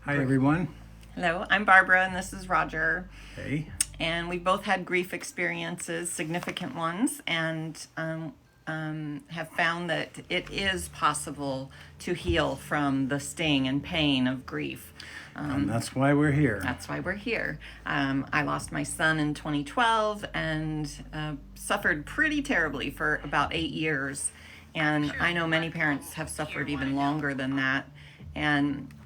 Hi, everyone. Hello, I'm Barbara and this is Roger. Hey. And we both had grief experiences, significant ones, and have found that it is possible to heal from the sting and pain of grief. And that's why we're here. That's why we're here. I lost my son in 2012 and suffered pretty terribly for about 8 years. And I know many parents have suffered even longer than that.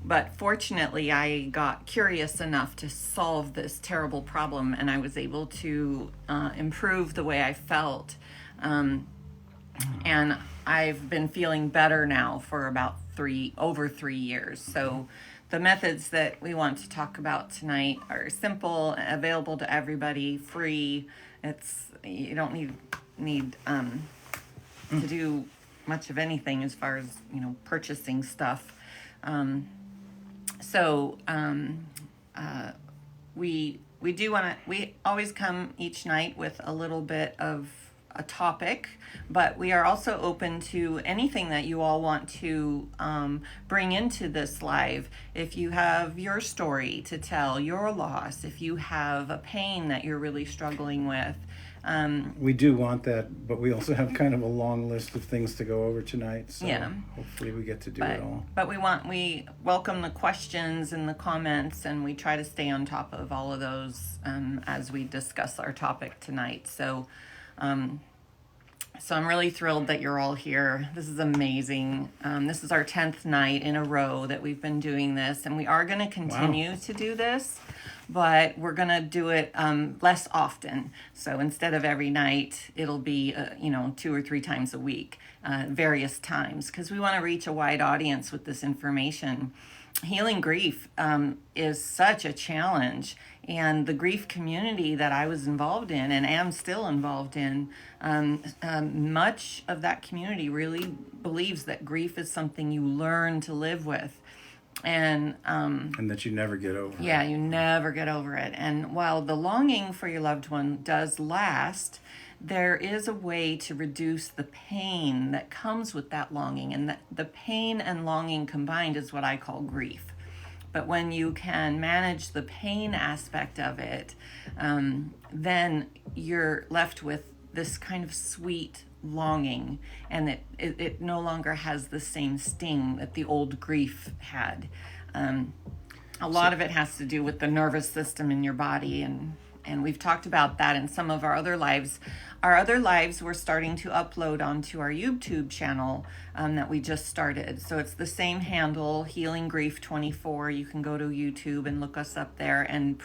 But fortunately, I got curious enough to solve this terrible problem, and I was able to improve the way I felt. And I've been feeling better now for about over 3 years. So the methods that we want to talk about tonight are simple, available to everybody, free. You don't need to do much of anything as far as purchasing stuff. We always come each night with a little bit of a topic, but we are also open to anything that you all want to bring into this live. If you have your story to tell, your loss, if you have a pain that you're really struggling with. We do want that, but we also have kind of a long list of things to go over tonight. So Yeah. hopefully we get to do it all. But we welcome the questions and the comments, and we try to stay on top of all of those as we discuss our topic tonight. So I'm really thrilled that you're all here. This is amazing. This is our 10th night in a row that we've been doing this, and we are going to continue to do this, but we're going to do it less often. So instead of every night, it'll be 2 or 3 times a week, various times, because we want to reach a wide audience with this information. Healing grief is such a challenge, and the grief community that I was involved in and am still involved in, much of that community really believes that grief is something you learn to live with. And that you never get over it. Yeah, you never get over it. And while the longing for your loved one does last, there is a way to reduce the pain that comes with that longing. And the pain and longing combined is what I call grief. But when you can manage the pain aspect of it, then you're left with this kind of sweet longing, and it no longer has the same sting that the old grief had. A lot of it has to do with the nervous system in your body, and we've talked about that in some of our other lives. Our other lives we're starting to upload onto our YouTube channel that we just started. So it's the same handle, Healing Grief 24. You can go to YouTube and look us up there and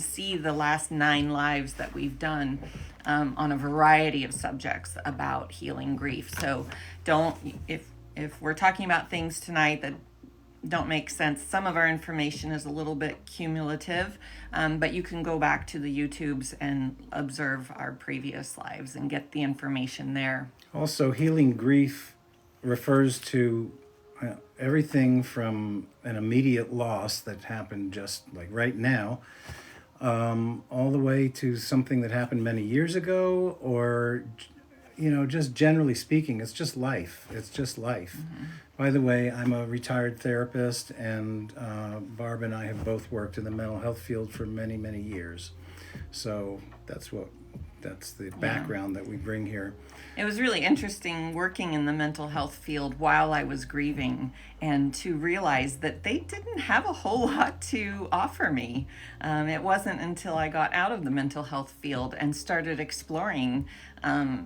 see the last 9 lives that we've done on a variety of subjects about healing grief. So if we're talking about things tonight that don't make sense, some of our information is a little bit cumulative, but you can go back to the YouTubes and observe our previous lives and get the information there. Also, healing grief refers to everything from an immediate loss that happened just like right now, all the way to something that happened many years ago, or just generally speaking, it's just life. It's just life. Mm-hmm. By the way, I'm a retired therapist, and Barb and I have both worked in the mental health field for many, many years. So that's the background that we bring here. It was really interesting working in the mental health field while I was grieving, and to realize that they didn't have a whole lot to offer me. It wasn't until I got out of the mental health field and started exploring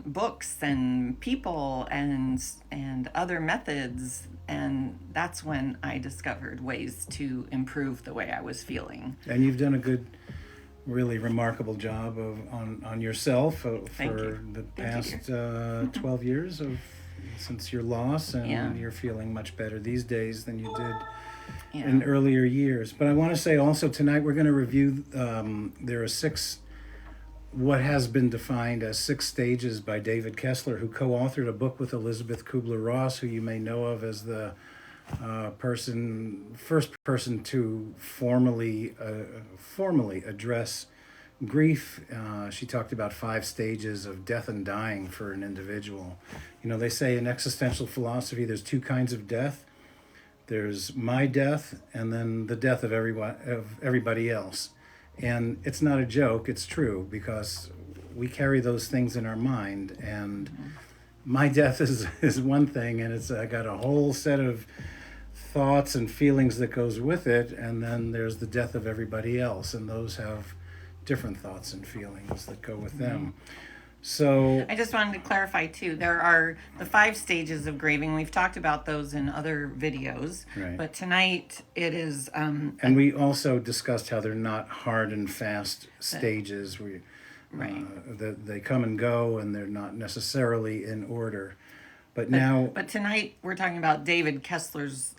books and people and other methods, and that's when I discovered ways to improve the way I was feeling. And you've done a good, really remarkable job on yourself for the past 12 years since your loss, and you're feeling much better these days than you did in earlier years. But I want to say also tonight we're going to review, there are 6, what has been defined as 6 stages by David Kessler, who co-authored a book with Elizabeth Kubler-Ross, who you may know of as the first person to formally address grief. She talked about 5 stages of death and dying for an individual. They say in existential philosophy there's 2 kinds of death. There's my death, and then the death of everybody else. And it's not a joke, it's true, because we carry those things in our mind. And my death is one thing, and it's got a whole set of thoughts and feelings that goes with it. And then there's the death of everybody else, and those have different thoughts and feelings that go with them. So I just wanted to clarify too. There are the 5 stages of grieving. We've talked about those in other videos, Right. but tonight it is. And we also discussed how they're not hard and fast stages. Right. They come and go, and they're not necessarily in order. But now, But tonight we're talking about David Kessler's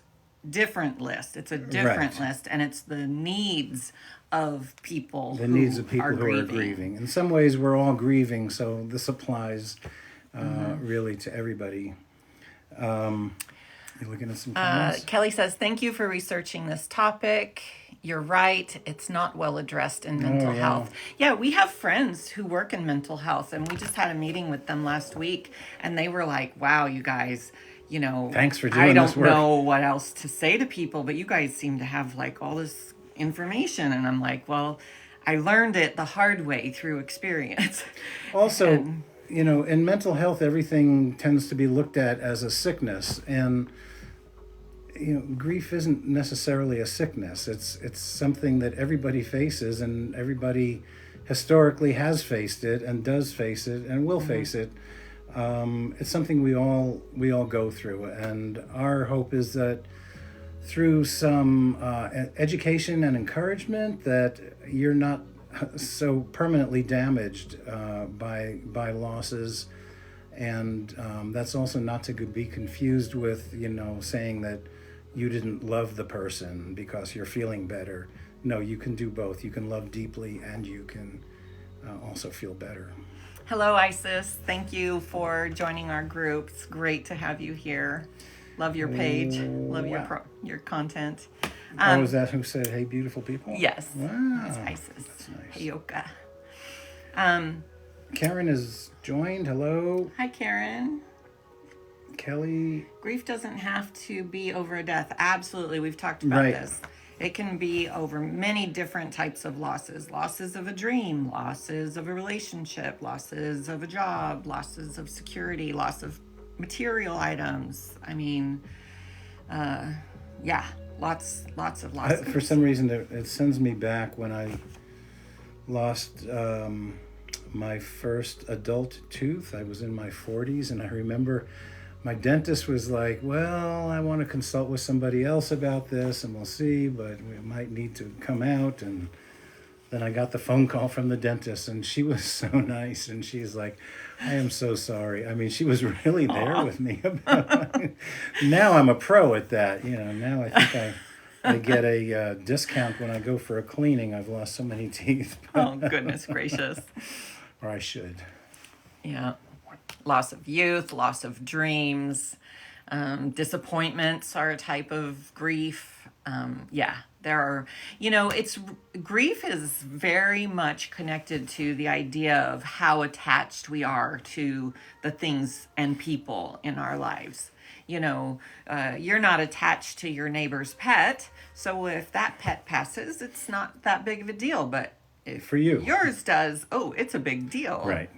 different list. It's a different Right. list, and it's the needs of people. the needs of people who are grieving. In some ways, we're all grieving, so this applies really to everybody. You're looking at some comments? Kelly says, "Thank you for researching this topic. You're right. It's not well addressed in mental yeah. health." Yeah, we have friends who work in mental health, and we just had a meeting with them last week, and they were like, "Wow, you guys, Thanks for I doing don't this work." know what else to say to people, but you guys seem to have like all this information." And I'm like, "Well, I learned it the hard way through experience." Also, in mental health, everything tends to be looked at as a sickness, and grief isn't necessarily a sickness. It's something that everybody faces, and everybody historically has faced it, and does face it, and will face it. It's something we all go through, and our hope is that through some education and encouragement, that you're not so permanently damaged by losses. And that's also not to be confused with saying that you didn't love the person because you're feeling better. No, you can do both. You can love deeply, and you can also feel better. Hello, Isis. Thank you for joining our group. It's great to have you here. Love your page. Love your content. Is that who said, "Hey, beautiful people"? Yes. Wow. It's Isis. That's nice. Heyoka. Karen is joined. Hello, Hi, Karen. Kelly. Grief doesn't have to be over a death. Absolutely. We've talked about Right. this. It can be over many different types of losses. Losses of a dream, losses of a relationship, losses of a job, losses of security, loss of material items. I mean, yeah, lots of losses. For some reason, it sends me back when I lost my first adult tooth. I was in my 40s, and I remember my dentist was like, "Well, I want to consult with somebody else about this, and we'll see, but we might need to come out." And then I got the phone call from the dentist, and she was so nice, and she's like, "I am so sorry." I mean, she was really there with me about it. Now I'm a pro at that. Now I think I get a discount when I go for a cleaning. I've lost so many teeth. Oh, goodness gracious. Or I should. Yeah. Loss of youth, loss of dreams, disappointments are a type of grief. There are, grief is very much connected to the idea of how attached we are to the things and people in our lives. You're not attached to your neighbor's pet, so if that pet passes, it's not that big of a deal. But if For you. yours does, it's a big deal. Right.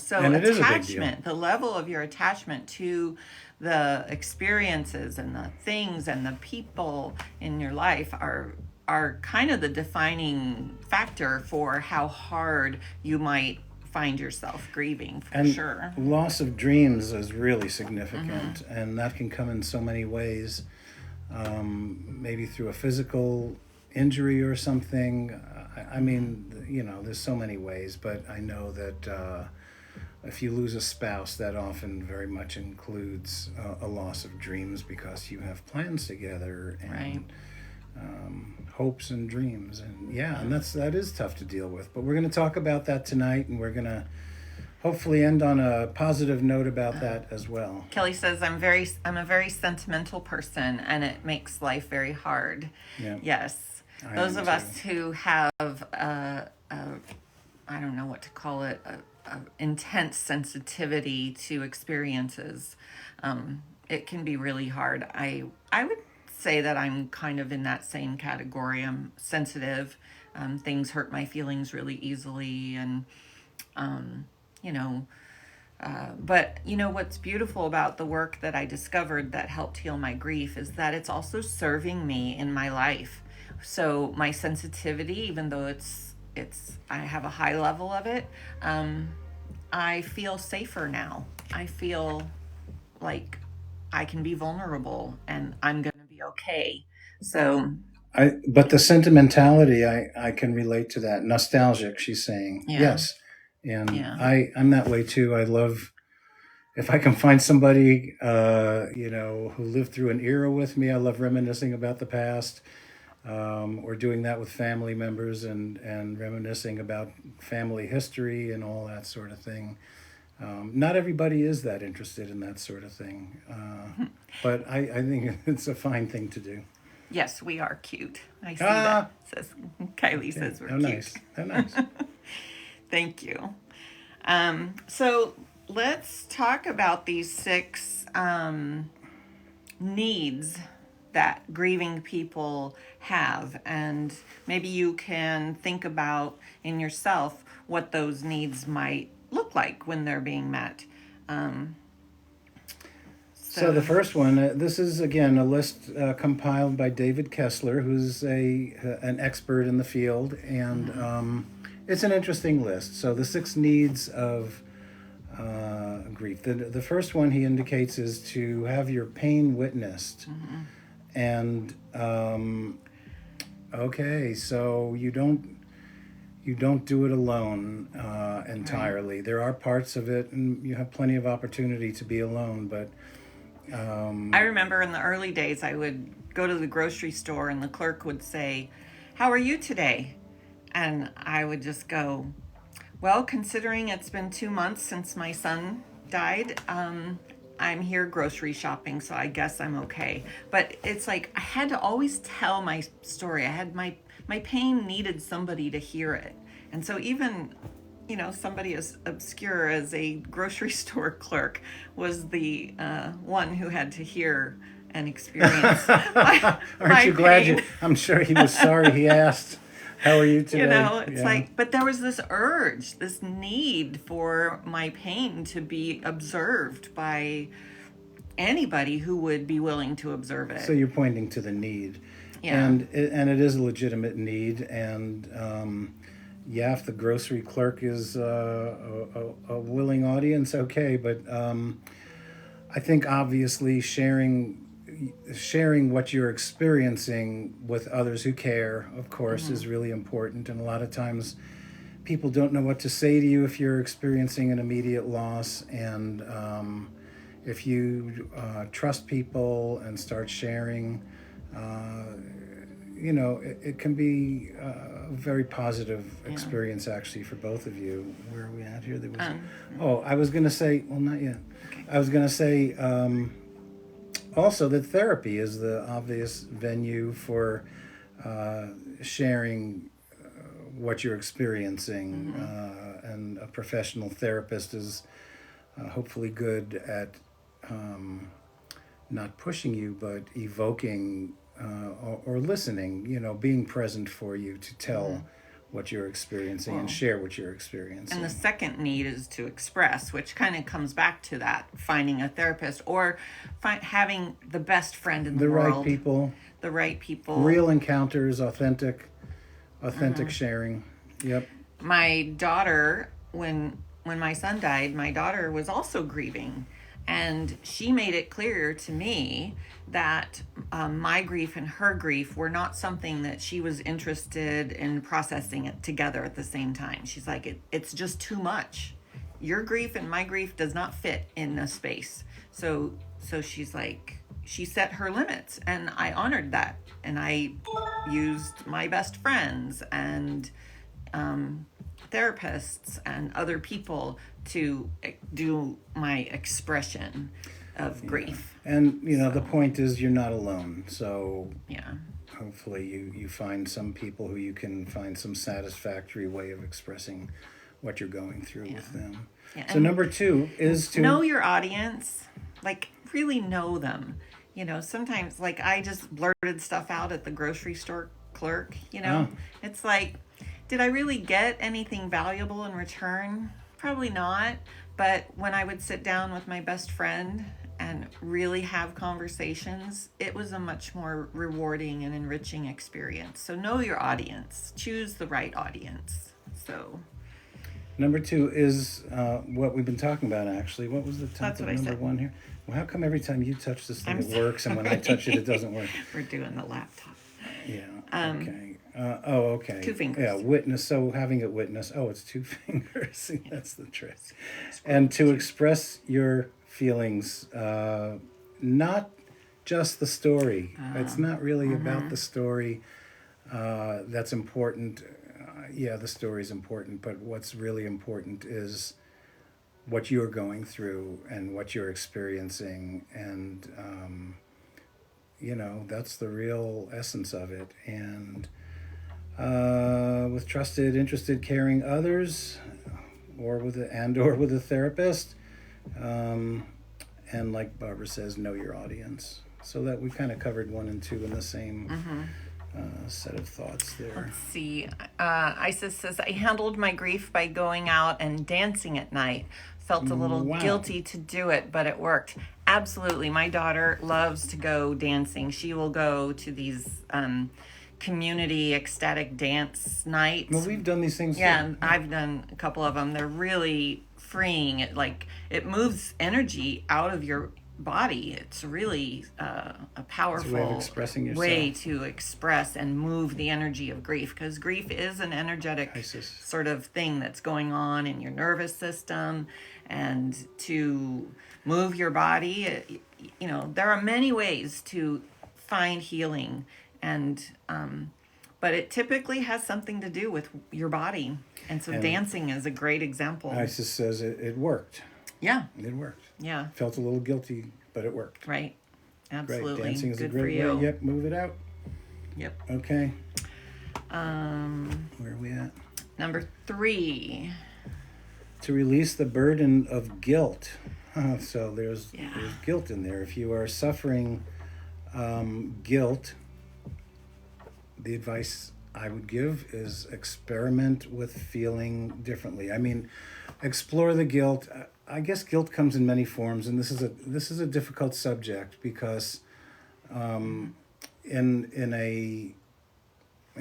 So And it is a big deal. attachment, the level of your attachment to the experiences and the things and the people in your life are kind of the defining factor for how hard you might find yourself grieving, for And sure. loss of dreams is really significant, and that can come in so many ways. Maybe through a physical injury or something. I mean, there's so many ways, but I know that if you lose a spouse, that often very much includes a loss of dreams, because you have plans together and Right. hopes and dreams, and that is tough to deal with. But we're going to talk about that tonight, and we're going to hopefully end on a positive note about that as well. Kelly says, I'm a very sentimental person, and it makes life very hard. Yeah. Yes. I Those am of us too. who have, I don't know what to call it, a intense sensitivity to experiences, it can be really hard. I would say that I'm kind of in that same category. I'm sensitive. Things hurt my feelings really easily, and you know, but you know what's beautiful about the work that I discovered that helped heal my grief is that it's also serving me in my life. So my sensitivity, even though it's I have a high level of it, I feel safer now. I feel like I can be vulnerable and I'm going to be okay. So, But the sentimentality, I can relate to that. Nostalgic, she's saying. yeah, Yes. And yeah. I'm that way too. I love, if I can find somebody, who lived through an era with me, I love reminiscing about the past, or doing that with family members and reminiscing about family history and all that sort of thing. Not everybody is that interested in that sort of thing, but I think it's a fine thing to do. Yes, we are cute. I see Ah, that. Says Kylie okay. says we're How cute. nice. How nice. Thank you. So let's talk about these 6 needs that grieving people have, and maybe you can think about in yourself what those needs might look like when they're being met. Um, So the so, first one, this is again a list compiled by David Kessler, who's an expert in the field, and it's an interesting list. So the 6 needs of grief. The first one he indicates is to have your pain witnessed, and okay, so you don't do it alone right. entirely. There are parts of it, and you have plenty of opportunity to be alone, but I remember in the early days, I would go to the grocery store and the clerk would say, "How are you today?" And I would just go, "Well, considering it's been 2 months since my son died, I'm here grocery shopping, so I guess I'm okay." But it's like I had to always tell my story. I had my pain needed somebody to hear it. And so even somebody as obscure as a grocery store clerk was the one who had to hear and experience aren't my you glad pain. I'm sure he was sorry he asked, how are you today? It's Yeah. like, but there was this urge, this need for my pain to be observed by anybody who would be willing to observe So it. you're pointing to the need, Yeah. and it is a legitimate need, and yeah, if the grocery clerk is a willing audience, okay, but I think obviously sharing what you're experiencing with others who care, of course, is really important, and a lot of times people don't know what to say to you if you're experiencing an immediate loss, and if you trust people and start sharing, uh, it can be a very positive Yeah. experience actually for both of you. Where are we at here? There was, Um, oh, I was going to say, well, not yet. okay. I was going to say also that therapy is the obvious venue for uh, sharing what you're experiencing, and a professional therapist is hopefully good at not pushing you, but evoking or listening, being present for you to tell what you're experiencing and Well, share what you're and the experiencing. second need is to express, which kind of comes back to that finding a therapist or having the best friend in the The right world, people, the right people. real encounters, authentic sharing. Yep. My daughter, when my son died, my daughter was also grieving, and she made it clear to me that my grief and her grief were not something that she was interested in processing it together at the same time. She's like, it's just too much. Your grief and my grief does not fit in a space. So she's like, she set her limits, and I honored that, and I used my best friends and um, therapists and other people to do my expression of Yeah. grief. And the So, point is you're not alone. So yeah. hopefully you find some people who you can find some satisfactory way of expressing what you're going through Yeah. with them. Yeah. So And number 2 is know to your audience, like really know them. Sometimes like I just blurted stuff out at the grocery store clerk, Oh, it's like, did I really get anything valuable in return? Probably not. But when I would sit down with my best friend and really have conversations, it was a much more rewarding and enriching experience. So know your audience, choose the right audience. So number two is what we've been talking about, actually. What was the that's topic what I number said. one here? Well, how come every time you touch this thing I'm it works, and when I touch it, it doesn't work? We're doing the laptop. Yeah. Um, Okay. Okay. 2 fingers. Yeah. Witness. So having it witness. Oh, it's 2 fingers. See, that's the trick. And to express your feelings, not just the story. It's not really about the story. That's important. Yeah, the story is important, but what's really important is what you're going through and what you're experiencing, and that's the real essence of it. And with trusted, interested, caring others, or with a therapist, and like Barbara says, know your audience. So that we kind of covered 1 and 2 in the same set of thoughts there. Let's see. Isis says, I handled my grief by going out and dancing at night. Felt a little Wow. guilty to do it, but it worked. Absolutely. My daughter loves to go dancing. She will go to these community ecstatic dance nights. Well, we've done these things. Yeah, too. and I've done a couple of them. They're really freeing. It moves energy out of your body. It's really a powerful way of expressing yourself. way to express and move the energy of grief, because grief is an energetic Isis. sort of thing that's going on in your nervous system. And to move your body, there are many ways to find healing, and but it typically has something to do with your body. And so And dancing is a great example. Isis says it worked. Yeah, It worked. yeah, Felt a little guilty, but it worked. right. Absolutely. Great. Dancing is Good a for great you. way. Yep, move it out. Yep. Okay. Um, Where are we at? Number 3. To release the burden of guilt. So there's Yeah. guilt in there. If you are suffering guilt, the advice I would give is experiment with feeling differently. I mean, explore the guilt. I guess guilt comes in many forms, and this is a difficult subject because in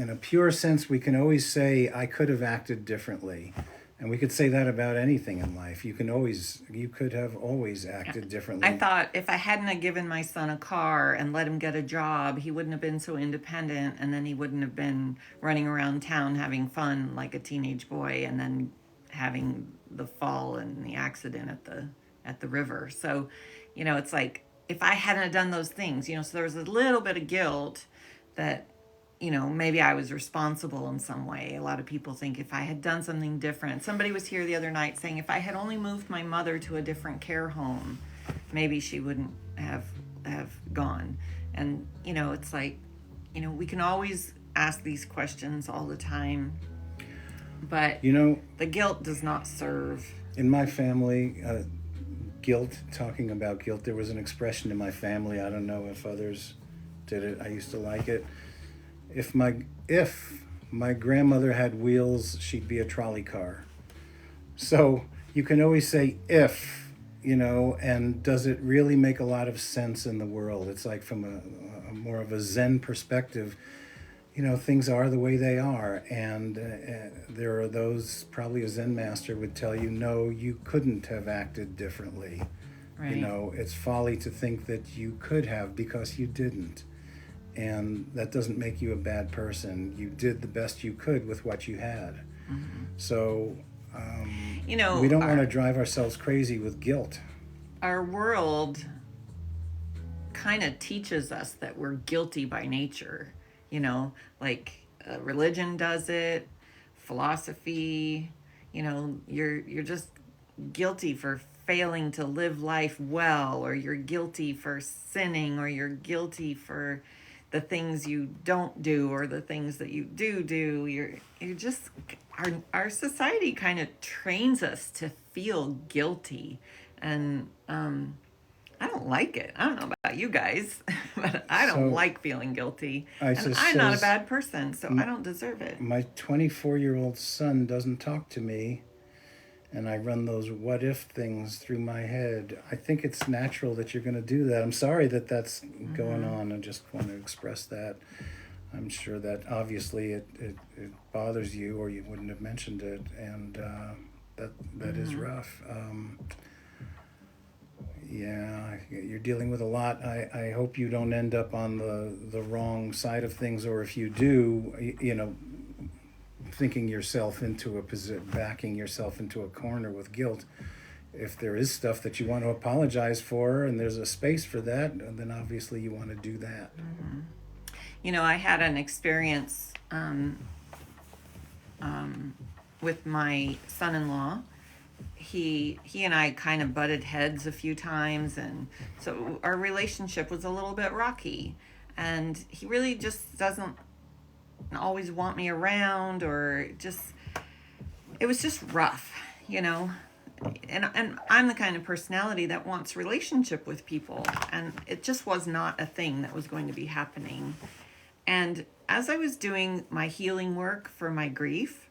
a pure sense, we can always say I could have acted differently. And we could say that about anything in life. You could have always acted differently. I thought if I hadn't have given my son a car and let him get a job, he wouldn't have been so independent, and then he wouldn't have been running around town having fun like a teenage boy, and then having the fall and the accident at the river. So, it's like if I hadn't have done those things, so there was a little bit of guilt that maybe I was responsible in some way. A lot of people think if I had done something different. Somebody was here the other night saying if I had only moved my mother to a different care home, maybe she wouldn't have gone. And, it's like, we can always ask these questions all the time, but the guilt does not serve. In my family, guilt, talking about guilt, there was an expression in my family. I don't know if others did it. I used to like it. If my grandmother had wheels, she'd be a trolley car. So you can always say if, and does it really make a lot of sense in the world? It's like from a more of a Zen perspective, things are the way they are. And there are those, probably a Zen master would tell you, no, you couldn't have acted differently. Right. It's folly to think that you could have because you didn't. And that doesn't make you a bad person. You did the best you could with what you had. Mm-hmm. So, we don't want to drive ourselves crazy with guilt. Our world kind of teaches us that we're guilty by nature. Like religion does it, philosophy. You're just guilty for failing to live life well, or you're guilty for sinning, or you're guilty for the things you don't do or the things that you do. You're just, our society kind of trains us to feel guilty, and I don't like it. I don't know about about you guys, but I don't So, like feeling guilty. And Isis I'm not a says, bad person, so I don't deserve it. my 24-year-old son doesn't talk to me, and I run those what if things through my head. I think it's natural that you're going to do that. I'm sorry that that's going on. I just want to express that. I'm sure that obviously it bothers you, or you wouldn't have mentioned it, and that is rough. Yeah, you're dealing with a lot. I hope you don't end up on the wrong side of things, or if you do, thinking yourself into a position, backing yourself into a corner with guilt. If there is stuff that you want to apologize for and there's a space for that, then obviously you want to do that. I had an experience with my son-in-law. He and I kind of butted heads a few times, and so our relationship was a little bit rocky. And he really just doesn't always want me around, or just it was just rough, And I'm the kind of personality that wants relationship with people, and it just was not a thing that was going to be happening. And as I was doing my healing work for my grief,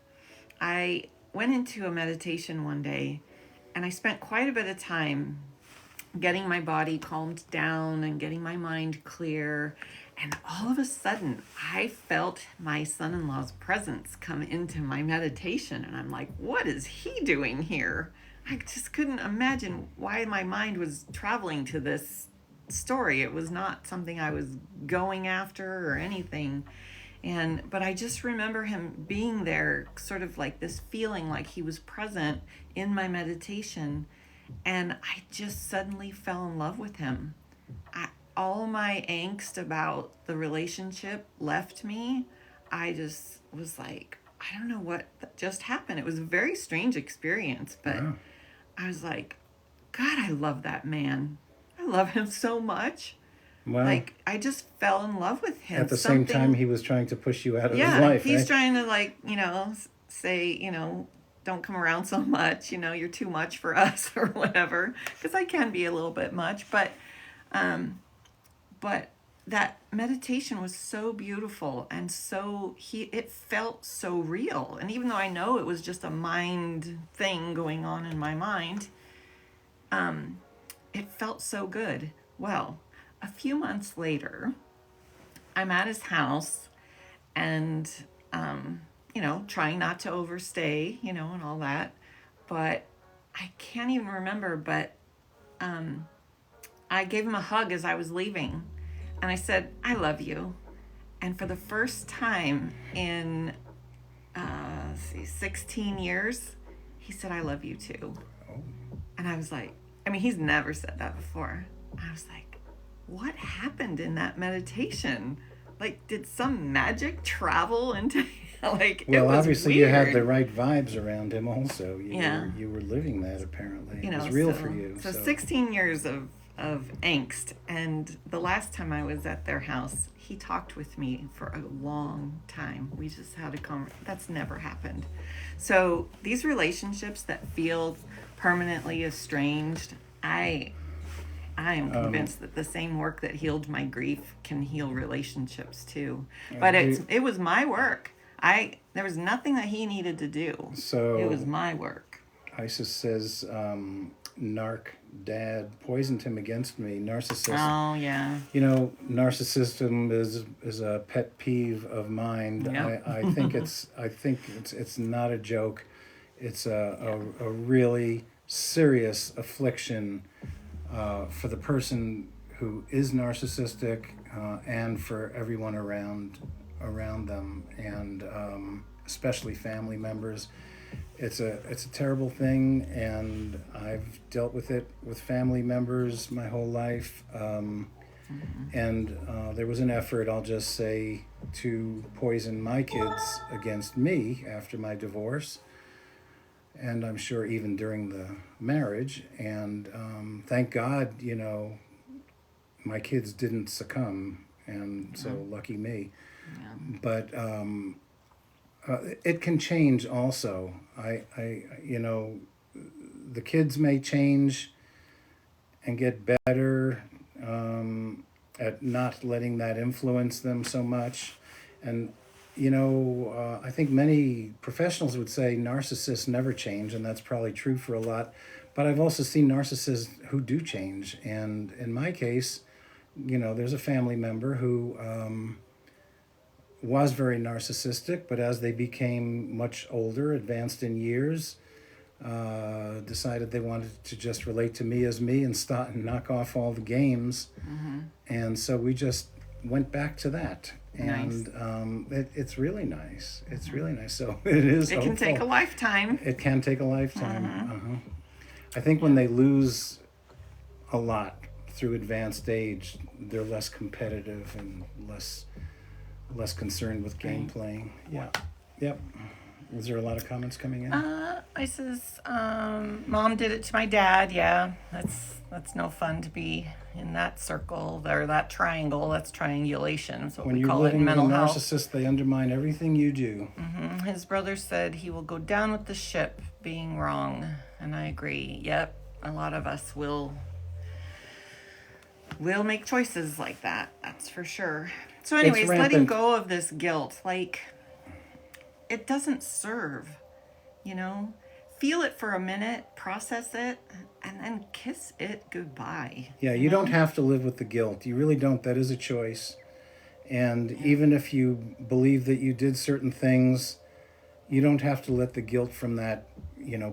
I went into a meditation one day, and I spent quite a bit of time getting my body calmed down and getting my mind clear. And all of a sudden, I felt my son-in-law's presence come into my meditation. And I'm like, what is he doing here? I just couldn't imagine why my mind was traveling to this story. It was not something I was going after or anything. But I just remember him being there, sort of like this feeling like he was present in my meditation. And I just suddenly fell in love with him. All my angst about the relationship left me. I just was like, I don't know what just happened. It was a very strange experience, but Wow. I was like, God, I love that man. I love him so much. Well, Like, I just fell in love with him. at the same time, he was trying to push you out of his life. He's right? trying to say, don't come around so much, you're too much for us or whatever, because I can be a little bit much, but that meditation was so beautiful, and it felt so real. And even though I know it was just a mind thing going on in my mind, it felt so good. Well, a few months later, I'm at his house, and trying not to overstay, and all that. But I can't even remember, but I gave him a hug as I was leaving, and I said, I love you. And for the first time in 16 years, he said, I love you too. Oh. And I was like, he's never said that before. I was like, what happened in that meditation? Like, did some magic travel into it Well, was obviously weird. you had the right vibes around him also. Yeah. You were living that apparently. It was real for you. So 16 years of angst. And the last time I was at their house, he talked with me for a long time. We just had a conversation. That's never happened. So these relationships that feel permanently estranged, I am convinced that the same work that healed my grief can heal relationships too. But it was my work. There was nothing that he needed to do. So it was my work. Isis says, narc dad poisoned him against me. Narcissist. Oh yeah. Narcissism is a pet peeve of mine. Yep. I think it's not a joke. It's a really serious affliction for the person who is narcissistic, and for everyone around them, and especially family members. It's a terrible thing, and I've dealt with it with family members my whole life. And there was an effort, I'll just say, to poison my kids against me after my divorce, and I'm sure even during the marriage. And thank God, my kids didn't succumb, and so lucky me. Yeah. But it can change also. The kids may change and get better at not letting that influence them so much. And, I think many professionals would say narcissists never change, and that's probably true for a lot. But I've also seen narcissists who do change. And in my case, there's a family member who was very narcissistic, but as they became much older, advanced in years, decided they wanted to just relate to me as me and start and knock off all the games. And so we just went back to that. Nice. And it's really nice. It's really nice. So it is. It can take a lifetime. It can take a lifetime. I think when they lose a lot through advanced age, they're less competitive and less concerned with game playing. Yeah. Yep. Is there a lot of comments coming in? I says, Mom did it to my dad. Yeah, that's no fun to be in that circle or that triangle. That's triangulation. That's what When we you're call it living in with a mental health. narcissist, they undermine everything you do. His brother said he will go down with the ship being wrong, and I agree. Yep, a lot of us will make choices like that. That's for sure. So, anyways, letting rampant. go of this guilt, it doesn't serve, Feel it for a minute, process it, and then kiss it goodbye. Yeah, you don't have to live with the guilt. You really don't. That is a choice. And even if you believe that you did certain things, you don't have to let the guilt from that,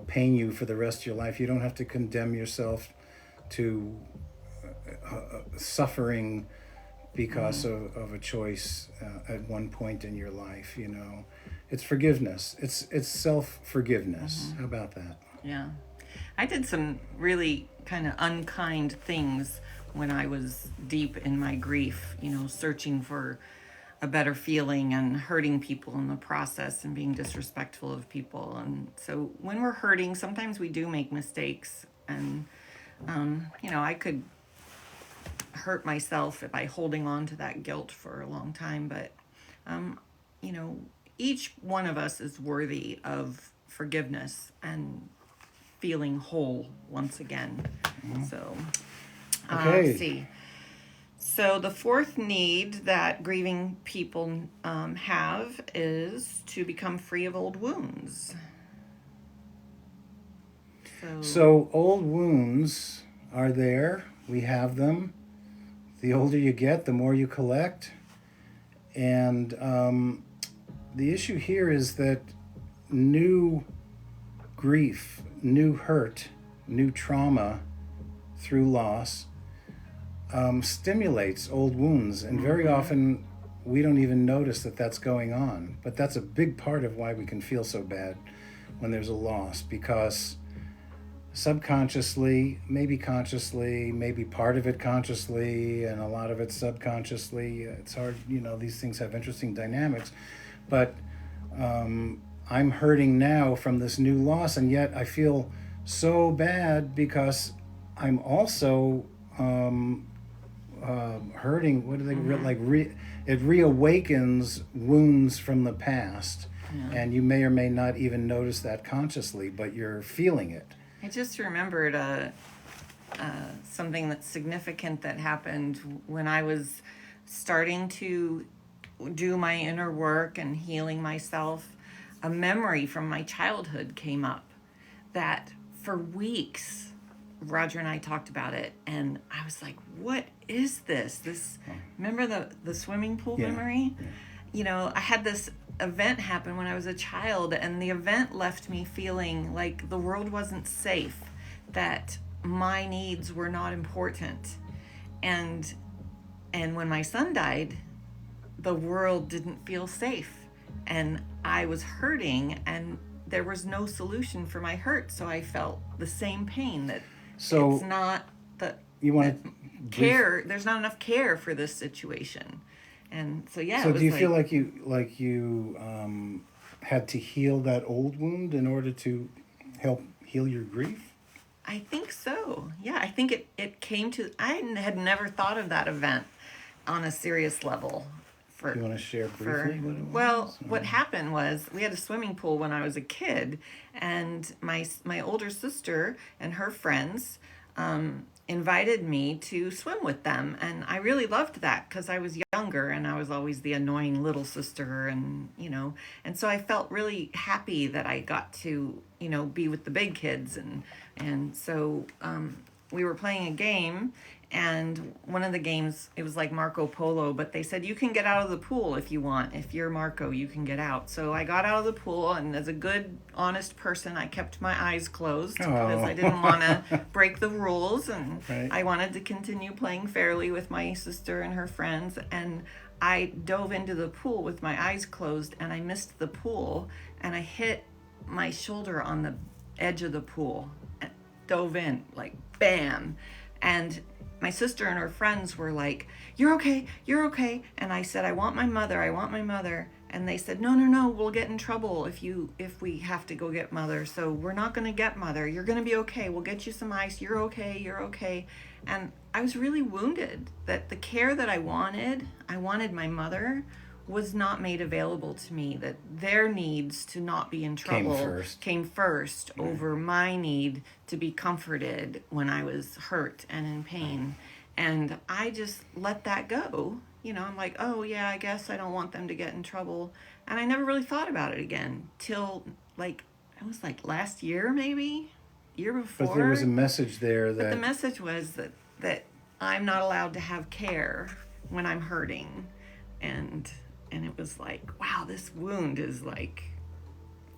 pain you for the rest of your life. You don't have to condemn yourself to suffering because of a choice at one point in your life. It's forgiveness. It's self-forgiveness. How about that? Yeah. I did some really kind of unkind things when I was deep in my grief, searching for a better feeling and hurting people in the process and being disrespectful of people. And so when we're hurting, sometimes we do make mistakes. And, I could hurt myself by holding on to that guilt for a long time. But, each one of us is worthy of forgiveness and feeling whole once again. So, Okay. let's see. So the fourth need that grieving people have is to become free of old wounds. So old wounds are there. We have them. The older you get, the more you collect. And the issue here is that new grief, new hurt, new trauma through loss stimulates old wounds. And very often we don't even notice that that's going on. But that's a big part of why we can feel so bad when there's a loss, because subconsciously, maybe consciously, maybe part of it consciously, and a lot of it subconsciously. It's hard, these things have interesting dynamics. But I'm hurting now from this new loss, and yet I feel so bad because I'm also hurting. What do they it reawakens wounds from the past, and you may or may not even notice that consciously, but you're feeling it. I just remembered something that's significant that happened when I was starting to do my inner work and healing myself. A memory from my childhood came up that for weeks Roger and I talked about it, and I was like, what is this? Remember the swimming pool memory? I had this event happen when I was a child, and the event left me feeling like the world wasn't safe, that my needs were not important. And when my son died, the world didn't feel safe, and I was hurting, and there was no solution for my hurt. So I felt the same pain, that it's not that you want to care. There's not enough care for this situation. And so, yeah. So do you feel like you had to heal that old wound in order to help heal your grief? I think so. Yeah, I think it came to, I had never thought of that event on a serious level. Do you want to share briefly what it was? What happened was we had a swimming pool when I was a kid, and my older sister and her friends invited me to swim with them. And I really loved that because I was younger and I was always the annoying little sister. And so I felt really happy that I got to, be with the big kids. And so we were playing a game, and one of the games, it was like Marco Polo, but they said you can get out of the pool if you want. If you're Marco, you can get out. So I got out of the pool, and as a good, honest person, I kept my eyes closed because I didn't want to break the rules, and Right. I wanted to continue playing fairly with my sister and her friends. And I dove into the pool with my eyes closed, and I missed the pool, and I hit my shoulder on the edge of the pool, and dove in like bam. And my sister and her friends were like, "You're okay, you're okay." And I said, I want my mother." And they said, no, we'll get in trouble if we have to go get mother. So we're not going to get mother. You're going to be okay. We'll get you some ice. You're okay, you're okay. And I was really wounded that the care that I wanted my mother, was not made available to me, that their needs to not be in trouble came first over my need to be comforted when I was hurt and in pain. And I just let that go. I'm like, oh yeah, I guess I don't want them to get in trouble. And I never really thought about it again till it was like last year, maybe year before. But there was a message there But the that message was that I'm not allowed to have care when I'm hurting. And it was like, wow, this wound is like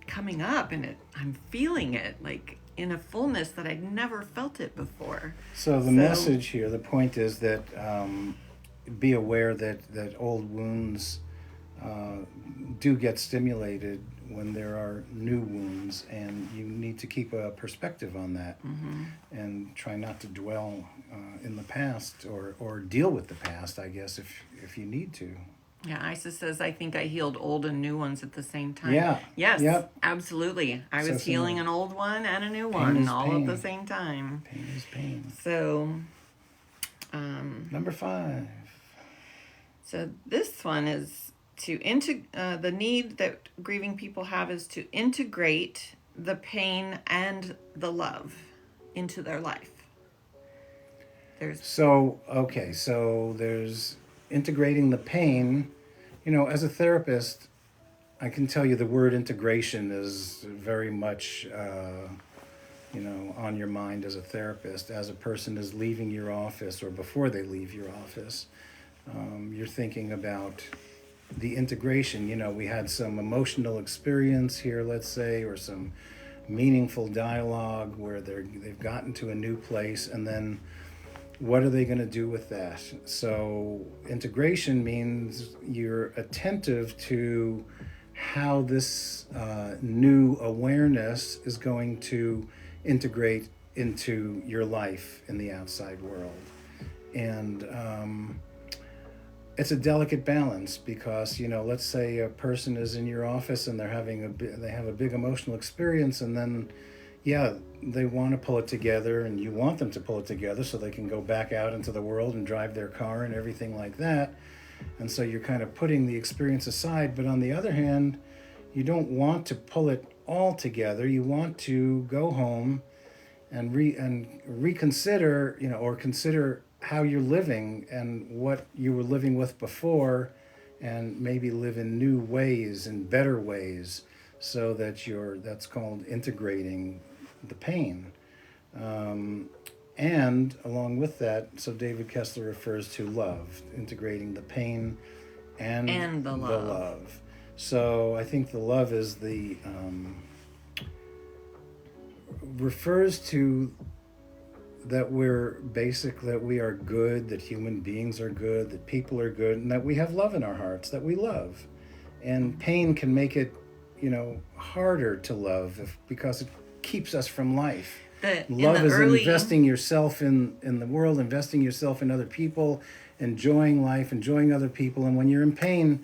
coming up, and I'm feeling it like in a fullness that I'd never felt it before. so the message here, the point is that be aware that old wounds do get stimulated when there are new wounds, and you need to keep a perspective on that, and try not to dwell in the past, or deal with the past, I guess, if you need to. Yeah, Isa says, I think I healed old and new ones at the same time. Yeah. Yes, Yep. absolutely. I So was healing similar. an old one and a new Pain one is all pain. at the same time. Pain is pain. So, Number 5. so this one is the need that grieving people have is to integrate the pain and the love into their life. So there's integrating the pain. As a therapist, I can tell you the word integration is very much, on your mind as a therapist. As a person is leaving your office, or before they leave your office, you're thinking about the integration. We had some emotional experience here, let's say, or some meaningful dialogue where they've gotten to a new place, and then what are they going to do with that? So integration means you're attentive to how this new awareness is going to integrate into your life in the outside world. And it's a delicate balance, because let's say a person is in your office and they have a big emotional experience, and then they want to pull it together, and you want them to pull it together so they can go back out into the world and drive their car and everything like that. And so you're kind of putting the experience aside. But on the other hand, you don't want to pull it all together. You want to go home and reconsider, or consider how you're living and what you were living with before, and maybe live in new ways and better ways, so that that's called integrating the pain. And along with that, so David Kessler refers to love, integrating the pain and the love. So I think the love is refers to that we are good, that human beings are good, that people are good, and that we have love in our hearts, that we love. And pain can make it, harder to love because it keeps us from life. Love is investing yourself in the world, investing yourself in other people, enjoying life, enjoying other people. And when you're in pain,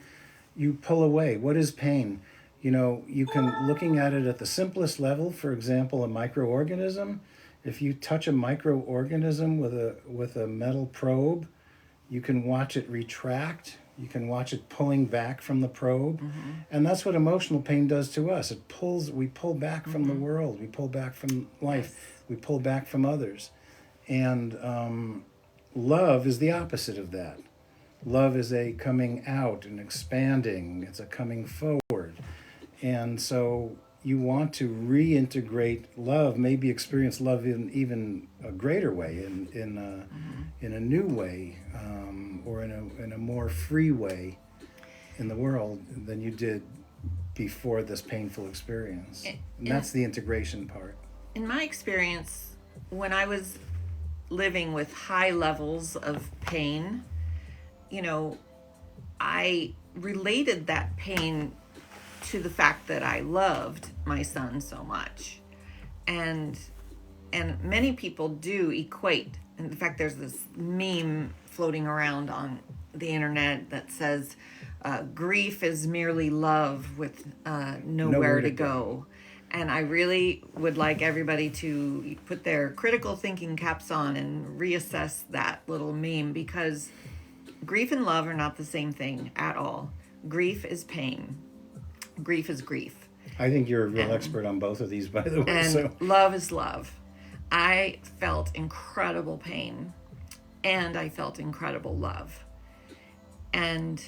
you pull away. What is pain? You can, looking at it at the simplest level, for example, a microorganism. If you touch a microorganism with a metal probe, you can watch it retract. You can watch it pulling back from the probe. Mm-hmm. And that's what emotional pain does to us. We pull back from the world. We pull back from life. Yes. We pull back from others. And love is the opposite of that. Love is a coming out and expanding, it's a coming forward. And so you want to reintegrate love, maybe experience love in even a greater way, in a new way, or in a more free way in the world than you did before this painful experience. And that's the integration part. In my experience, when I was living with high levels of pain, you know, I related that pain to the fact that I loved my son so much. And many people do equate. In fact, there's this meme floating around on the internet that says, grief is merely love with nowhere to go. And I really would like everybody to put their critical thinking caps on and reassess that little meme, because grief and love are not the same thing at all. Grief is pain. Grief is grief. I think you're a real expert on both of these, by the way. And love is love. I felt incredible pain, and I felt incredible love. And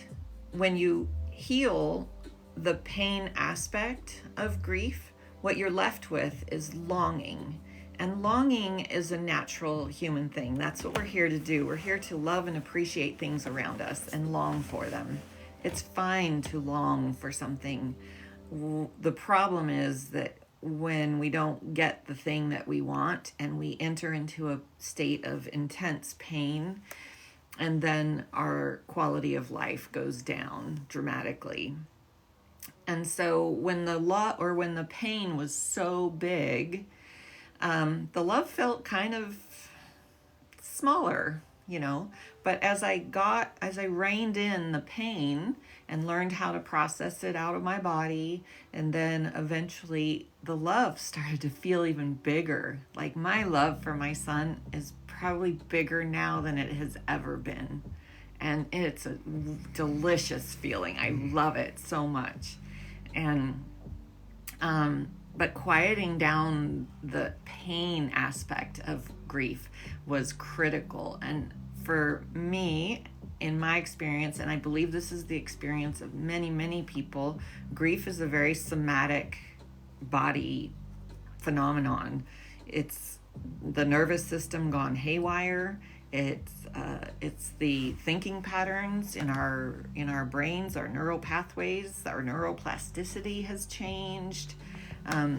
when you heal the pain aspect of grief, what you're left with is longing. And longing is a natural human thing. That's what we're here to do. We're here to love and appreciate things around us and long for them. It's fine to long for something. The problem is that when we don't get the thing that we want and we enter into a state of intense pain, and then our quality of life goes down dramatically. And so when the pain was so big, the love felt kind of smaller, you know. But as I reined in the pain and learned how to process it out of my body, and then eventually the love started to feel even bigger. Like, my love for my son is probably bigger now than it has ever been. And it's a delicious feeling. I love it so much. And but quieting down the pain aspect of grief was critical. And for me, in my experience, and I believe this is the experience of many, many people, grief is a very somatic body phenomenon. It's the nervous system gone haywire. It's the thinking patterns in our brains, our neural pathways, our neuroplasticity has changed.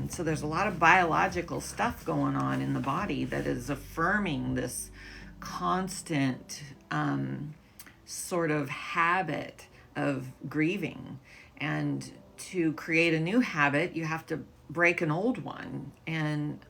So there's a lot of biological stuff going on in the body that is affirming this constant sort of habit of grieving. And to create a new habit, you have to break an old one. And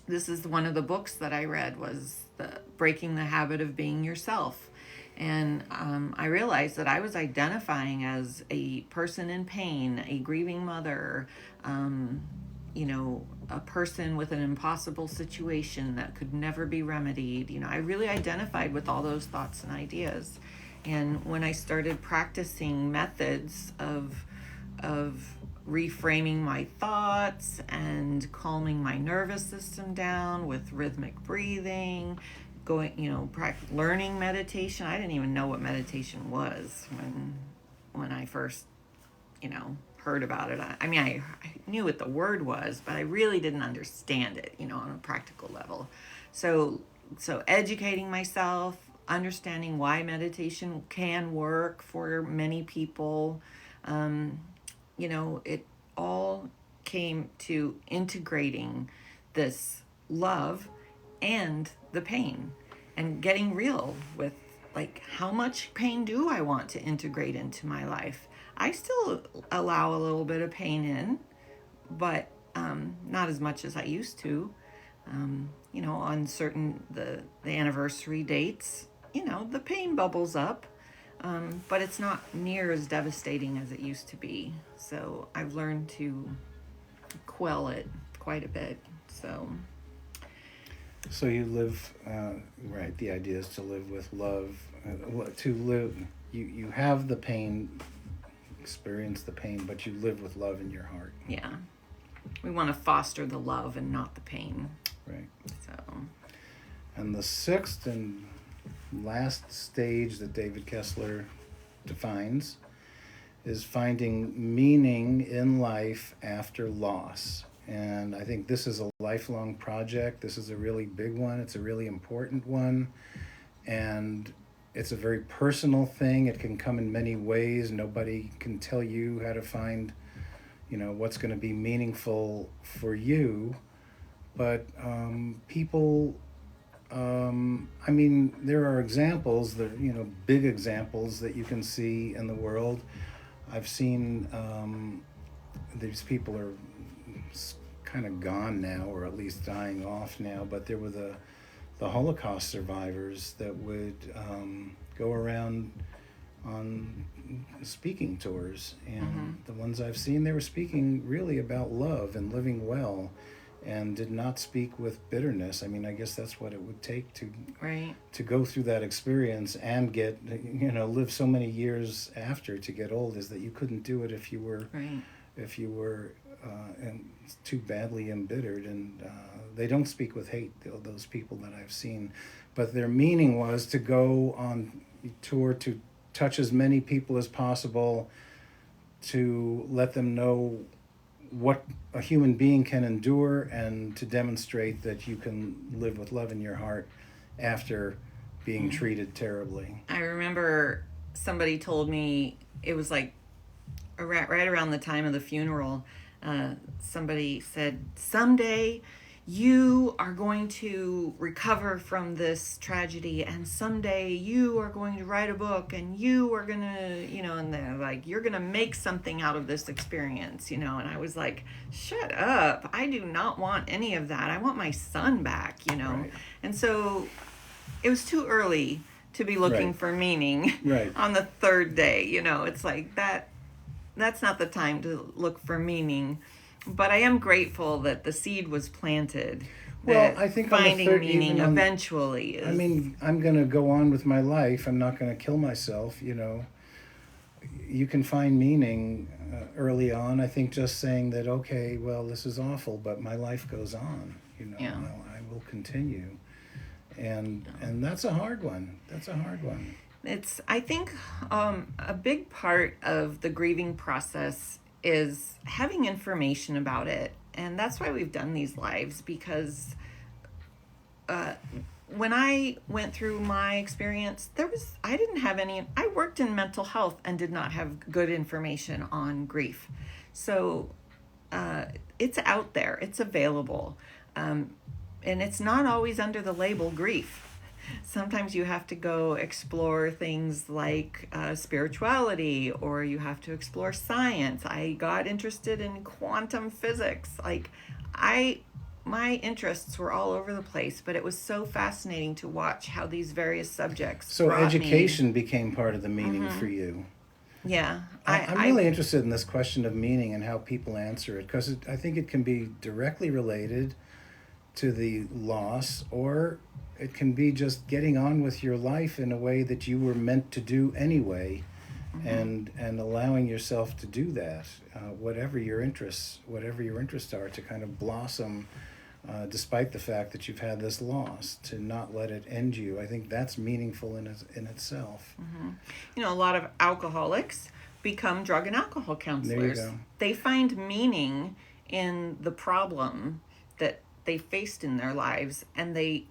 this is one of the books that I read, was the Breaking the Habit of Being Yourself. And I realized that I was identifying as a person in pain, a grieving mother, a person with an impossible situation that could never be remedied. You know, I really identified with all those thoughts and ideas. And when I started practicing methods of reframing my thoughts and calming my nervous system down with rhythmic breathing, learning meditation. I didn't even know what meditation was when I first, heard about it. I knew what the word was, but I really didn't understand it, on a practical level. So educating myself, understanding why meditation can work for many people, it all came to integrating this love and the pain, and getting real with, like, how much pain do I want to integrate into my life? I still allow a little bit of pain in, but not as much as I used to. On certain the anniversary dates, the pain bubbles up, but it's not near as devastating as it used to be. So I've learned to quell it quite a bit. So you live, right, the idea is to live with love, you have the pain, experience the pain, but you live with love in your heart. Yeah. We want to foster the love and not the pain. Right. So. And the sixth and last stage that David Kessler defines is finding meaning in life after loss. And I think this is a lifelong project. This is a really big one. It's a really important one. And it's a very personal thing. It can come in many ways. Nobody can tell you how to find, what's going to be meaningful for you. But people, there are examples that, big examples that you can see in the world. I've seen these people are kind of gone now, or at least dying off now, but there were the Holocaust survivors that would go around on speaking tours. And the ones I've seen, they were speaking really about love and living well, and did not speak with bitterness. I mean, I guess that's what it would take to go through that experience and get, live so many years after to get old, is that you couldn't do it if you were and too badly embittered. And they don't speak with hate, those people that I've seen. But their meaning was to go on tour to touch as many people as possible, to let them know what a human being can endure, and to demonstrate that you can live with love in your heart after being treated terribly. I remember somebody told me, it was like right around the time of the funeral, somebody said, someday you are going to recover from this tragedy, and someday you are going to write a book, and you are going to, and they're like, you're going to make something out of this experience, and I was like, shut up. I do not want any of that. I want my son back, Right. And so it was too early to be looking Right. for meaning on the third day, it's like that's not the time to look for meaning. But I am grateful that the seed was planted. Well, I think finding on the meaning eventually is. I mean, I'm going to go on with my life. I'm not going to kill myself, You can find meaning early on. I think just saying that, okay, well, this is awful, but my life goes on, Yeah. I will continue. And that's a hard one. It's, I think, a big part of the grieving process is having information about it. And that's why we've done these lives, because when I went through my experience, I worked in mental health and did not have good information on grief. So it's out there, it's available. And it's not always under the label grief. Sometimes you have to go explore things like spirituality, or you have to explore science. I got interested in quantum physics. My interests were all over the place, but it was so fascinating to watch how these various subjects. So education became part of the meaning for you. Yeah. I'm really interested in this question of meaning and how people answer it, because I think it can be directly related to the loss, or it can be just getting on with your life in a way that you were meant to do anyway, and allowing yourself to do that, whatever your interests are, to kind of blossom despite the fact that you've had this loss, to not let it end you. I think that's meaningful in itself. A lot of alcoholics become drug and alcohol counselors. There you go. They find meaning in the problem that they faced in their lives, and they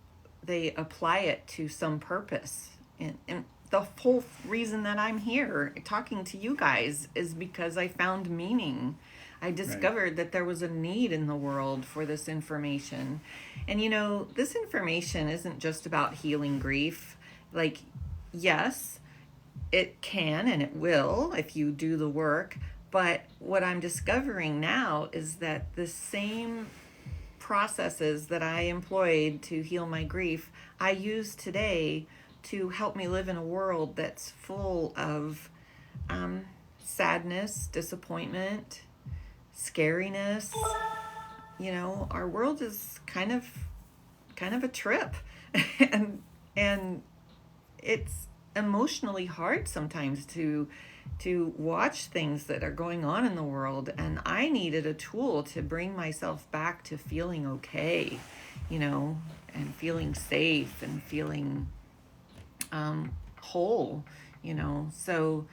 apply it to some purpose. And the whole reason that I'm here talking to you guys is because I found meaning. I discovered that there was a need in the world for this information. And this information isn't just about healing grief. Like, yes, it can and it will if you do the work. But what I'm discovering now is that the same processes that I employed to heal my grief, I use today to help me live in a world that's full of sadness, disappointment, scariness. Our world is kind of a trip, and it's emotionally hard sometimes to to watch things that are going on in the world, and I needed a tool to bring myself back to feeling okay, you know, and feeling safe and feeling whole, you know. So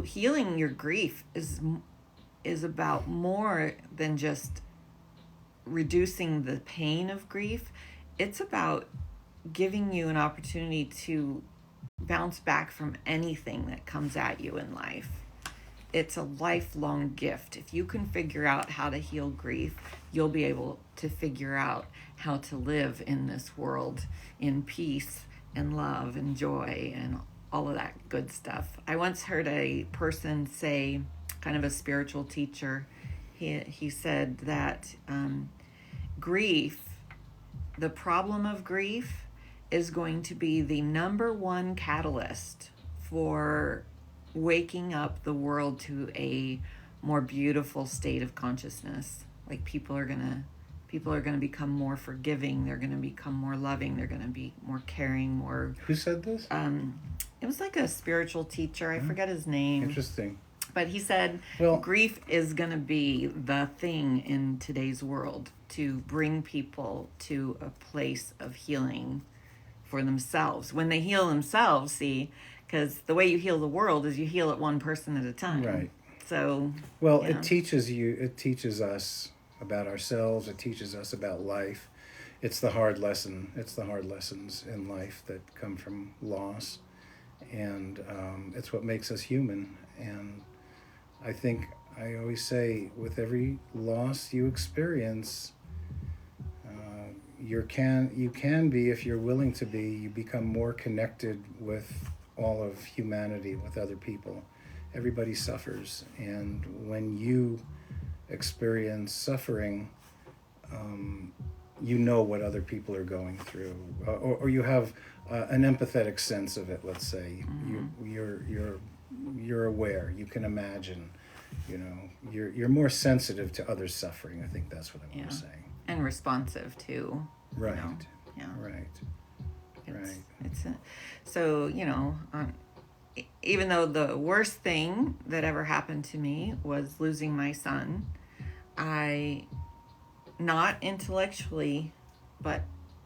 healing your grief is about more than just reducing the pain of grief. It's about giving you an opportunity to bounce back from anything that comes at you in life. It's a lifelong gift. If you can figure out how to heal grief, you'll be able to figure out how to live in this world in peace and love and joy and all of that good stuff. I once heard a person say, kind of a spiritual teacher, he said that grief, the problem of grief, is going to be the number one catalyst for waking up the world to a more beautiful state of consciousness. Like people are gonna become more forgiving. They're gonna become more loving. They're gonna be more caring. More. Who said this? It was like a spiritual teacher. I forget his name. Interesting. But he said, Well, grief is going to be the thing in today's world to bring people to a place of healing for themselves. When they heal themselves, see, because the way you heal the world is you heal it one person at a time. Right. So, well, yeah. it teaches us about ourselves. It teaches us about life. It's the hard lessons in life that come from loss. And it's what makes us human. And I think I always say, with every loss you experience, you can be, if you're willing to be, you become more connected with all of humanity, with other people. Everybody suffers, and when you experience suffering, you know what other people are going through, or you have an empathetic sense of it. Let's say you're aware. You can imagine. You know, you're more sensitive to others' suffering. I think that's what I'm saying. And responsive too. Right. You know? Yeah. Right. So, you know, even though the worst thing that ever happened to me was losing my son, I, not intellectually, but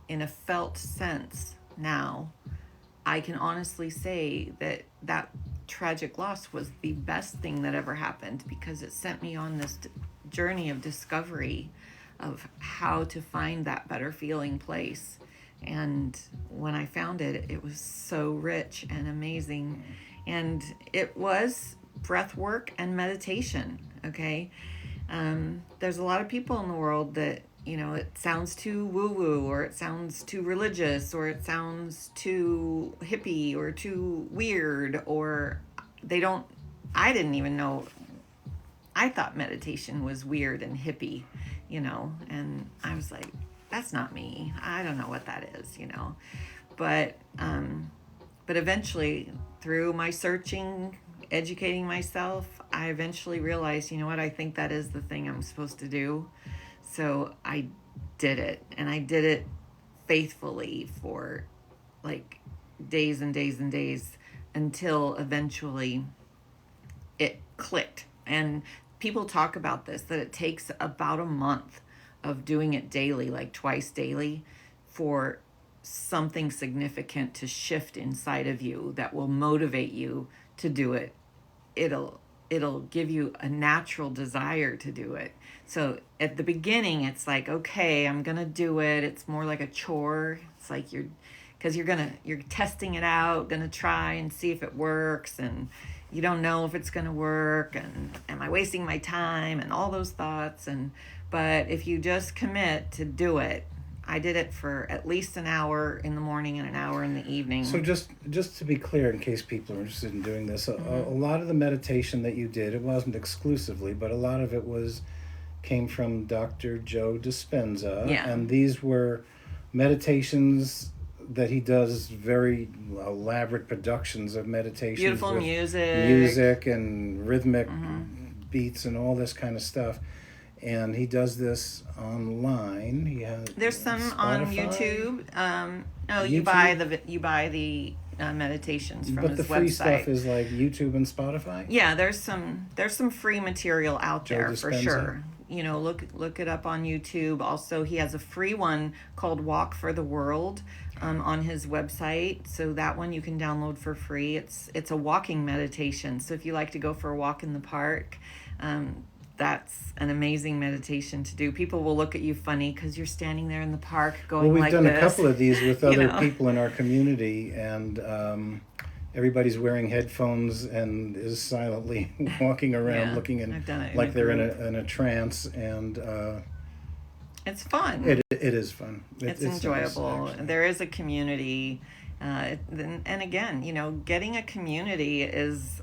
in a felt sense now, I can honestly say that tragic loss was the best thing that ever happened, because it sent me on this journey of discovery of how to find that better feeling place. And when I found it, it was so rich and amazing. And it was breath work and meditation, okay? There's a lot of people in the world that, you know, it sounds too woo-woo, or it sounds too religious, or it sounds too hippie or too weird, or I didn't even know, I thought meditation was weird and hippie, you know, and I was like, that's not me. I don't know what that is, you know. But eventually, through my searching, educating myself, I eventually realized, you know what, I think that is the thing I'm supposed to do. So I did it, and I did it faithfully for like days and days and days, until eventually it clicked. And people talk about this, that it takes about a month of doing it daily, like twice daily, for something significant to shift inside of you that will motivate you to do it. It'll give you a natural desire to do it. So at the beginning, it's like, okay, I'm gonna do it. It's more like a chore. It's like you're testing it out, gonna try and see if it works, and you don't know if it's gonna work, and am I wasting my time, and all those thoughts. But if you just commit to do it, I did it for at least an hour in the morning and an hour in the evening. So just to be clear, in case people are interested in doing this, a lot of the meditation that you did, it wasn't exclusively, but a lot of it came from Dr. Joe Dispenza. Yeah. And these were meditations that he does, very elaborate productions of meditations. Beautiful with music and rhythmic beats and all this kind of stuff. And he does this online. He has There's some Spotify? on YouTube. No, YouTube? you buy the meditations from But his the free website. stuff is like YouTube and Spotify? Yeah, there's some free material out Joe there for Dispenza? sure. You know, look it up on YouTube. Also, he has a free one called Walk for the World on his website. So that one you can download for free. It's a walking meditation. So if you like to go for a walk in the park, that's an amazing meditation to do. People will look at you funny because you're standing there in the park going Well, we've like done this. a couple of these with you other know. people in our community, and everybody's wearing headphones and is silently walking around Yeah, looking I've done it in like a they're group. in a trance, and It's fun. it is fun. It's nice, enjoyable. actually. There is a community, and again, getting a community is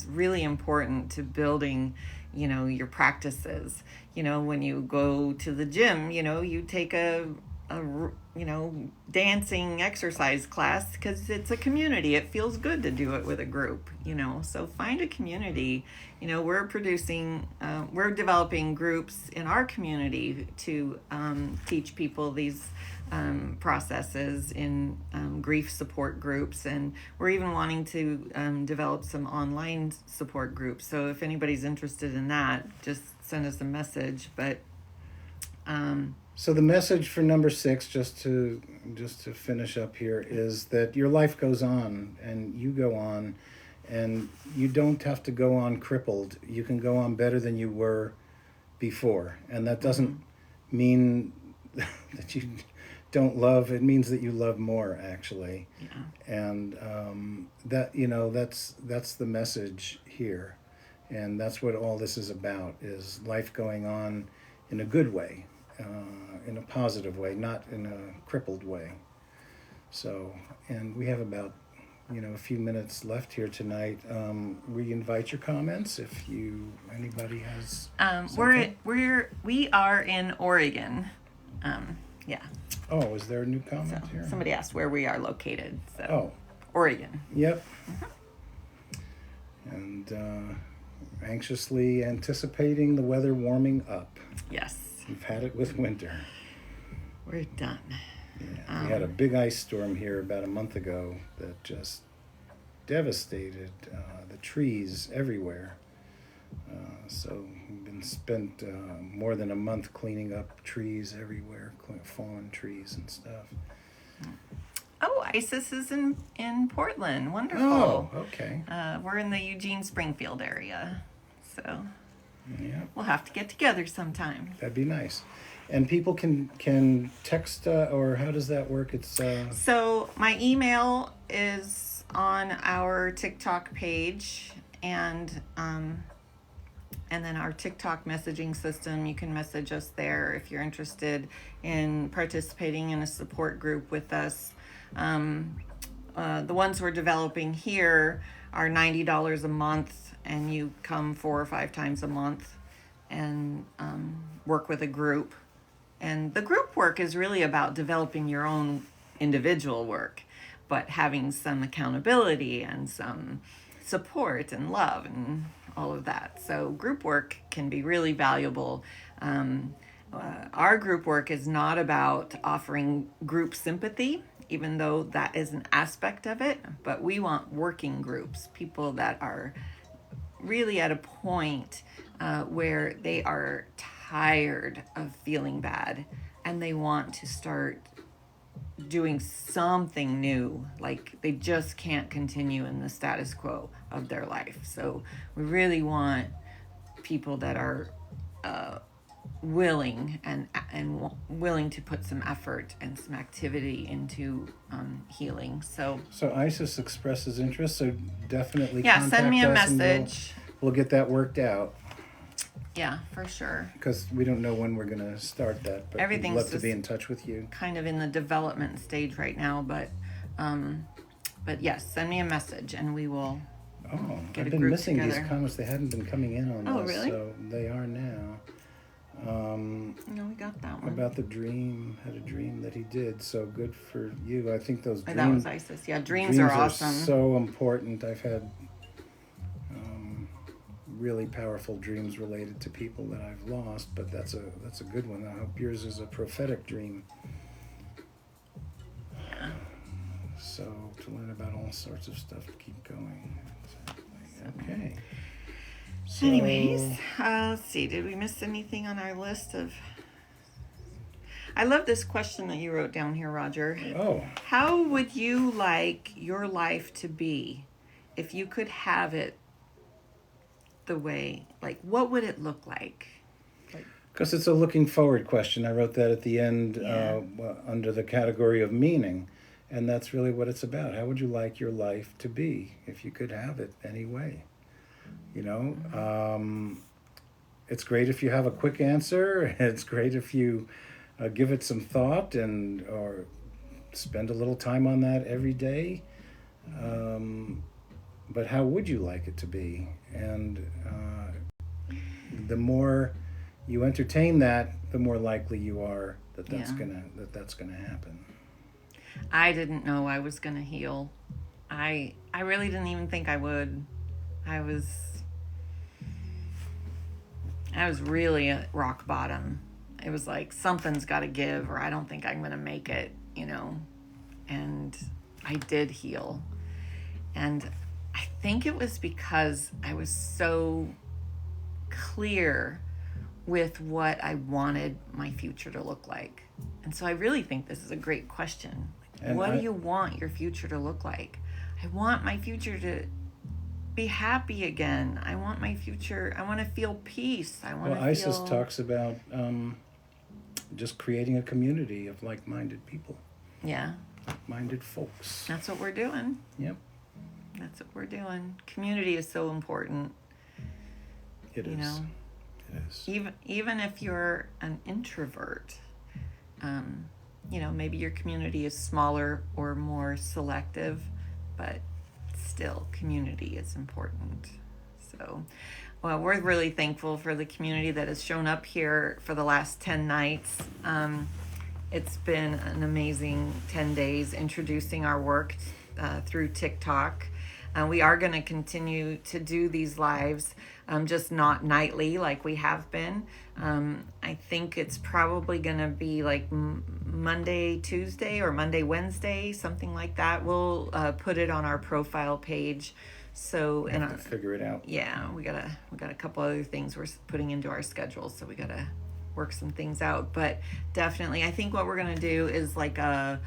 really important to building, your practices. When you go to the gym, you take a dancing exercise class because it's a community. It feels good to do it with a group. So find a community. We're developing groups in our community to teach people these processes in grief support groups, and we're even wanting to develop some online support groups. So if anybody's interested in that, just send us a message. But So the message for number 6, just to finish up here, is that your life goes on, and you go on, and you don't have to go on crippled. You can go on better than you were before, and that doesn't mean that you don't love. It means that you love more, actually. yeah. And that's the message here, and that's what all this is about: is life going on in a good way, in a positive way, not in a crippled way. So, and we have about a few minutes left here tonight. We invite your comments if anybody has. Something. We are in Oregon. Yeah. Oh, is there a new So comment here? somebody asked where we are located. So Oh, Oregon. yep. And anxiously anticipating the weather warming up. Yes. We've had it with winter. We're done. Yeah, we had a big ice storm here about a month ago that just devastated the trees everywhere. So we've been spent more than a month cleaning up trees everywhere, fallen trees and stuff. Oh, ISIS is in Portland. Wonderful. Oh, okay. We're in the Eugene Springfield area. So Yeah, we'll have to get together sometime. that'd be nice. And people can text, or how does that work? It's So my email is on our TikTok page, and then our TikTok messaging system. You can message us there if you're interested in participating in a support group with us. The ones we're developing here are $90 a month, and you come 4 or 5 times a month and work with a group. And the group work is really about developing your own individual work, but having some accountability and some support and love and all of that. So group work can be really valuable. Our group work is not about offering group sympathy, even though that is an aspect of it, but we want working groups, people that are really at a point where they are tired of feeling bad and they want to start doing something new. Like they just can't continue in the status quo of their life. So we really want people that are willing and willing to put some effort and some activity into healing. So ISIS expresses interest, so definitely yeah, contact send me a us and message. we'll get that worked out, Yeah, for sure. because we don't know when we're going to start that, but Everything's we'd love to just be in touch with you. Kind of in the development stage right now, but yes, send me a message and we will. Oh, Get I've a been group missing these together. comments. They hadn't been coming in on Oh, this, really? so they are now. No, we got that one. About the dream, had a dream that he did, so good for you. I think those Oh, dreams, that was ISIS. Yeah, dreams are awesome. so important. I've had really powerful dreams related to people that I've lost, but that's a good one. I hope yours is a prophetic dream. So So to learn about all sorts of stuff to keep going. Exactly. Okay. So, Anyways, let's see. Did we miss anything on our list of? I love this question that you wrote down here, Roger. oh, How would you like your life to be if you could have it the way, like, what would it look like? because it's a looking forward question. I wrote that at the end Yeah. under the category of meaning. And that's really what it's about. How would you like your life to be if you could have it any way? You know, it's great if you have a quick answer. It's great if you give it some thought and or spend a little time on that every day. But how would you like it to be? And the more you entertain that, the more likely you are that that's gonna happen. I didn't know I was going to heal. I really didn't even think I would. I was really at rock bottom. It was like something's got to give, or I don't think I'm going to make it, you know. And I did heal. And I think it was because I was so clear with what I wanted my future to look like. And so I really think this is a great question. And what do you want your future to look like? I want my future to be happy again. I want my future, I want to feel peace. I want Well, to ISIS feel... talks about just creating a community of like-minded people, Yeah, like-minded folks. that's what we're doing. Yep, That's what we're doing. Community is so important. it You is. know, It is. even if you're an introvert, you know, maybe your community is smaller or more selective, but still, community is important. So, well, we're really thankful for the community that has shown up here for the last 10 nights. It's been an amazing 10 days introducing our work through TikTok. We are going to continue to do these lives, just not nightly like we have been. I think it's probably going to be like Monday, Tuesday, or Monday, Wednesday, something like that. We'll put it on our profile page. So, We have to figure it out. yeah, we got a couple other things we're putting into our schedule, so we gotta work some things out. But definitely, I think what we're gonna do is like a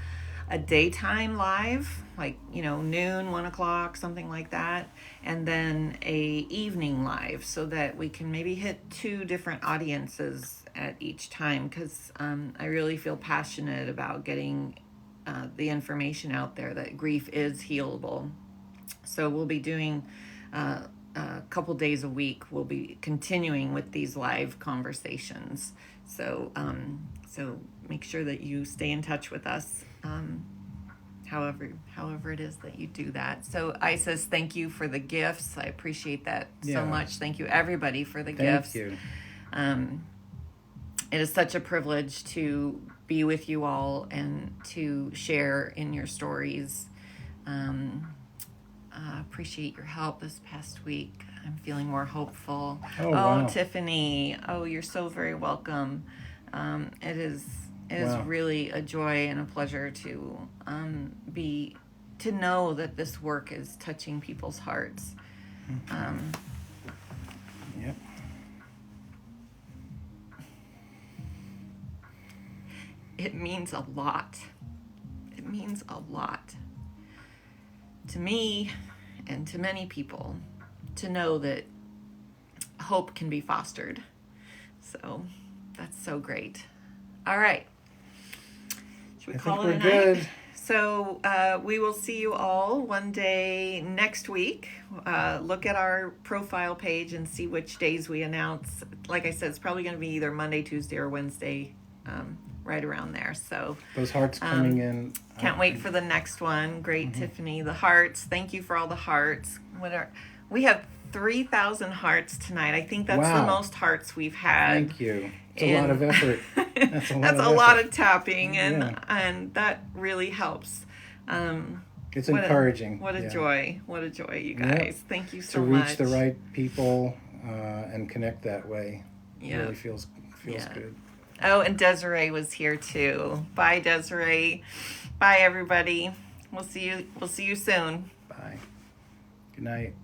daytime live, like, you know, noon, 1 o'clock, something like that, and then a evening live, so that we can maybe hit 2 different audiences at each time. Because I really feel passionate about getting the information out there that grief is healable. So we'll be doing a couple days a week. We'll be continuing with these live conversations. So so make sure that you stay in touch with us. However it is that you do that. So Isis, thank you for the gifts. I appreciate that Yeah. so much. Thank you everybody for the Thank gifts. you. It is such a privilege to be with you all and to share in your stories. Appreciate your help this past week. I'm feeling more hopeful. Oh, wow. Tiffany. Oh, you're so very welcome. It is Wow. really a joy and a pleasure to know that this work is touching people's hearts. Yep. It means a lot. It means a lot to me and to many people to know that hope can be fostered. So that's so great. All right. Should we I call think it we're a night? good. So we will see you all one day next week. Look at our profile page and see which days we announce. Like I said, it's probably going to be either Monday, Tuesday, or Wednesday, right around there. So Those hearts coming in. can't wait for the next one. Great, Tiffany. The hearts. Thank you for all the hearts. We have 3,000 hearts tonight. I think that's Wow. the most hearts we've had. Thank you. It's a lot of effort. That's a lot That's of a lot effort. of tapping, and Yeah. and that really helps. It's What encouraging. What a yeah. joy! What a joy, you Yep. guys. Thank you To so reach much. the right people and connect that way. Yeah. Really feels Yeah. good. Oh, and Desiree was here too. Bye, Desiree. Bye, everybody. We'll see you soon. Bye. Good night.